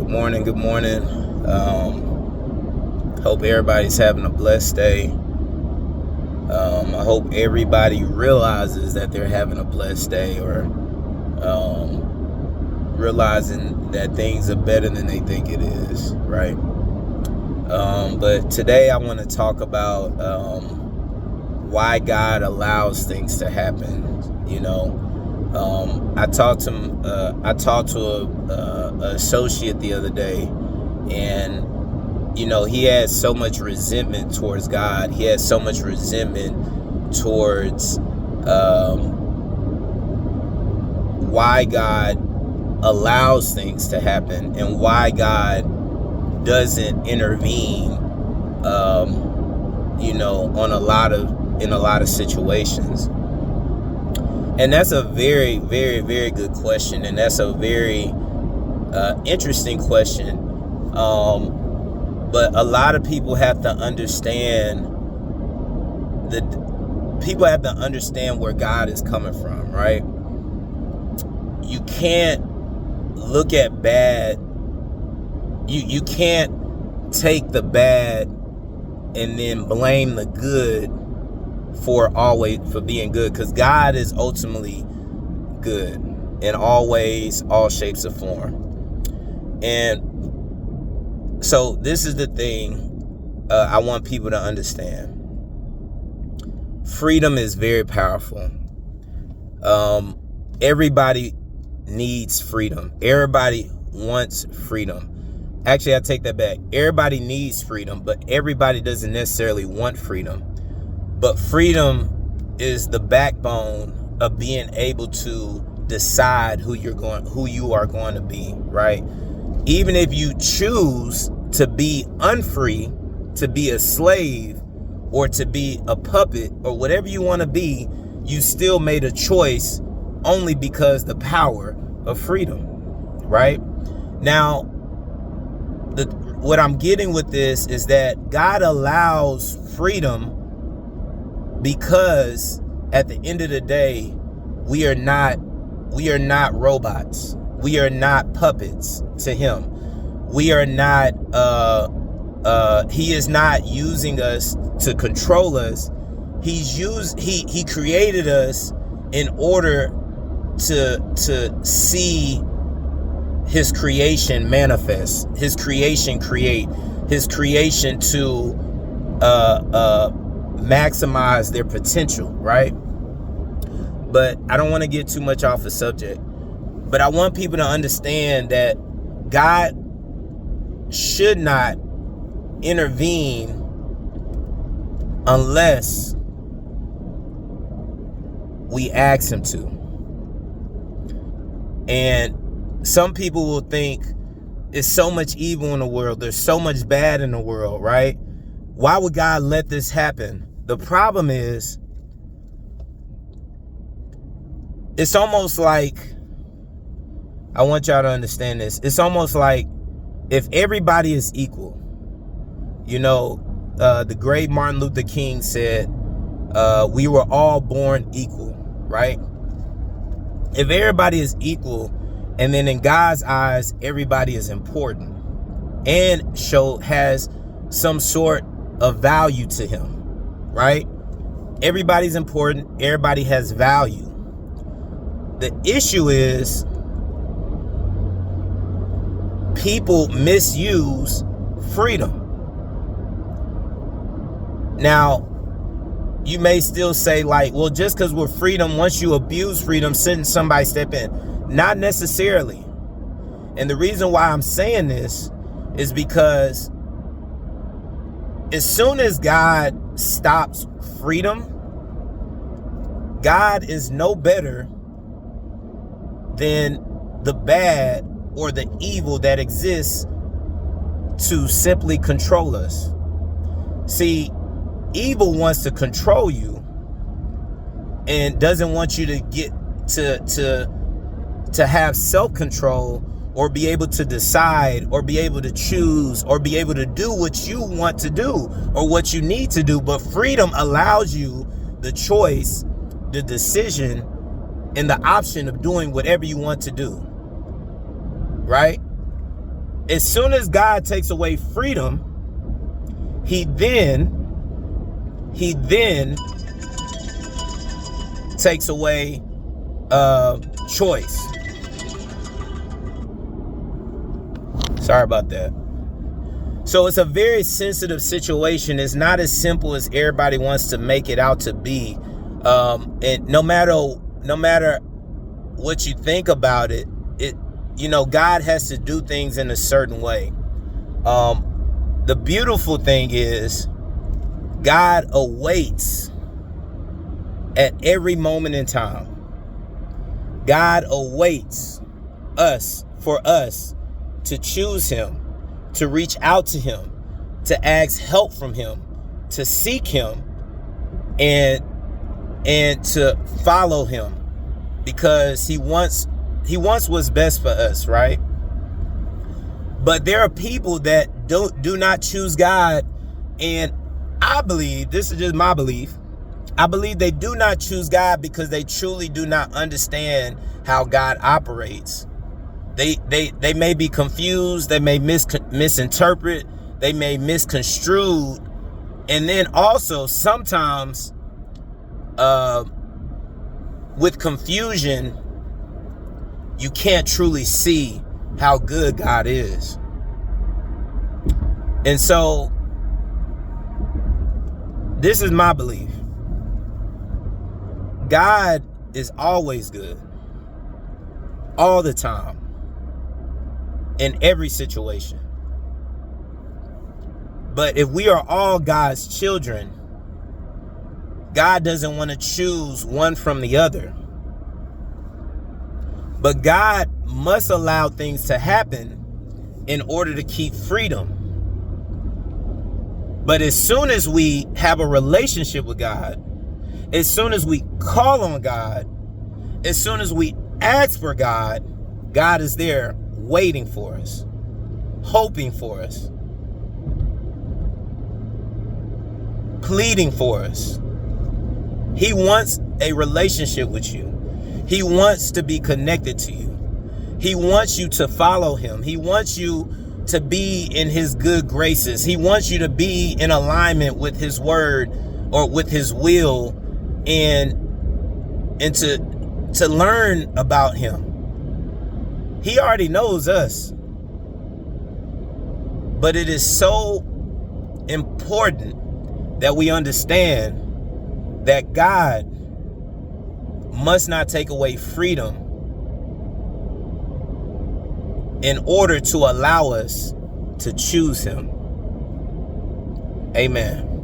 Good morning. Good morning. Hope everybody's having a blessed day. I hope everybody realizes that they're having a blessed day, or realizing that things are better than they think it is, right? But today I want to talk about why God allows things to happen. I talked to a associate the other day, and he had so much resentment towards God. He had so much resentment towards why God allows things to happen and why God doesn't intervene in a lot of situations. And that's a very, very, very good question, and that's a very interesting question. But a lot of people have to understand where God is coming from, right? You can't look at bad. You can't take the bad and then blame the good for being good, because God is ultimately good in all ways, all shapes or form. And so this is the thing I want people to understand. Freedom is very powerful. Everybody needs freedom. Everybody wants freedom. Actually, I take that back. Everybody needs freedom, but everybody doesn't necessarily want freedom. But freedom is the backbone of being able to decide who you are going to be, right? Even if you choose to be unfree, to be a slave, or to be a puppet, or whatever you want to be, you still made a choice only because the power of freedom, right? Now, what I'm getting with this is that God allows freedom because at the end of the day, we are not robots. We are not puppets to him. We are not, he is not using us to control us. He created us in order to see his creation manifest, his creation create, his creation to maximize their potential, right? But I don't want to get too much off the subject. But I want people to understand that God should not intervene unless we ask him to. And some people will think there's so much evil in the world, there's so much bad in the world, right? Why would God let this happen? The problem is, it's almost like, I want y'all to understand this. It's almost like if everybody is equal. The great Martin Luther King said, we were all born equal, right? If everybody is equal, and then in God's eyes, everybody is important and has some sort of value to him, right? Everybody's important. Everybody has value. The issue is people misuse freedom. Now, you may still say, like, well, just because we're freedom, once you abuse freedom, shouldn't somebody step in? Not necessarily. And the reason why I'm saying this is because as soon as God stops freedom, God is no better than the bad or the evil that exists to simply control us. See, evil wants to control you and doesn't want you to get to have self-control, or be able to decide, or be able to choose, or be able to do what you want to do or what you need to do. But freedom allows you the choice, the decision, and the option of doing whatever you want to do, right? as soon as God takes away freedom, he then takes away choice. Sorry about that. So it's a very sensitive situation. It's not as simple as everybody wants to make it out to be. And no matter what you think about it, God has to do things in a certain way. The beautiful thing is God awaits at every moment in time. God awaits for us to choose him, to reach out to him, to ask help from him, to seek him, and to follow him, because he wants what's best for us, right? But there are people that do not choose God, and I believe, this is just my belief, I believe they do not choose God because they truly do not understand how God operates. They may be confused, they may misinterpret, they may misconstrue, and then also sometimes with confusion, you can't truly see how good God is. And so this is my belief. God is always good, all the time, in every situation. But if we are all God's children, God doesn't want to choose one from the other. But God must allow things to happen in order to keep freedom. But as soon as we have a relationship with God, as soon as we call on God, as soon as we ask for God, God is there waiting for us, hoping for us, pleading for us. He wants a relationship with you. He wants to be connected to you. He wants you to follow him. He wants you to be in his good graces. He wants you to be in alignment with his word or with his will, and to learn about him. He already knows us. But it is so important that we understand that God must not take away freedom in order to allow us to choose him. Amen.